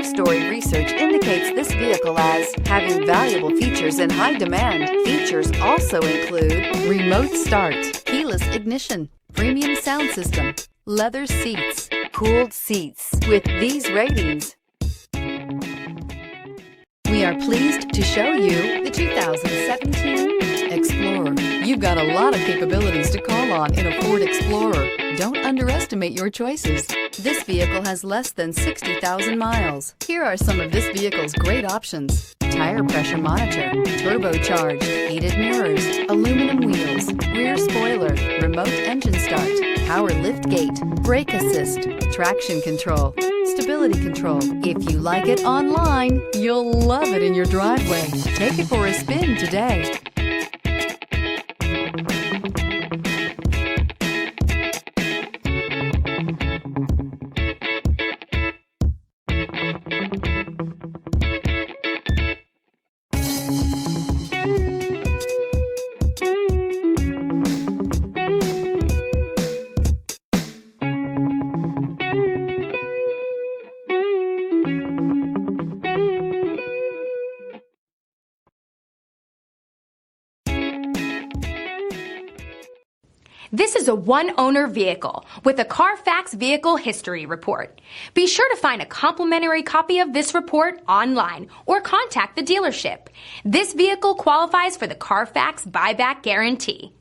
4-story research indicates this vehicle as having valuable features in high demand. Features also include remote start, keyless ignition, premium sound system, leather seats, cooled seats. With these ratings, we are pleased to show you the 2017 Explorer. You've got a lot of capabilities to call on in a Ford Explorer. Don't underestimate your choices. This vehicle has less than 60,000 miles. Here are some of this vehicle's great options: tire pressure monitor, turbocharged, heated mirrors, aluminum wheels, rear spoiler, remote engine start, power liftgate, brake assist, traction control, stability control. If you like it online, you'll love it in your driveway. Take it for a spin today. This is a one-owner vehicle with a Carfax Vehicle History Report. Be sure to find a complimentary copy of this report online or contact the dealership. This vehicle qualifies for the Carfax Buyback Guarantee.